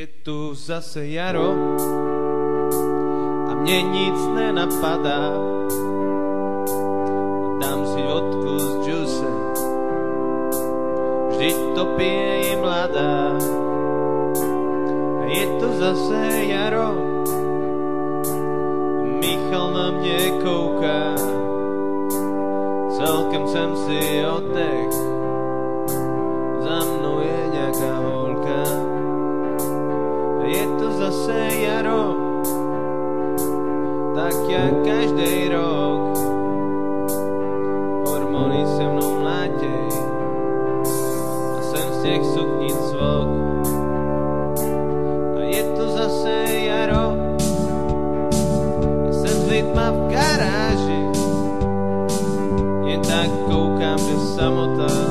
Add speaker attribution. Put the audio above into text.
Speaker 1: Je tu zase jaro a mne nic nenapadá. Dám si vodku z džuse, vždyť to pije je mladá. A je tu zase jaro, Michal na mne kouká, celkem jsem si oddech, za mnou je nejaká holka. Je to zase jaro, tak jak každý rok. Hormóny se mnou mlátěj a jsem z těch sukníc zvok. A je to zase jaro, ja jsem s lidma v garáži, jen tak koukám, že samota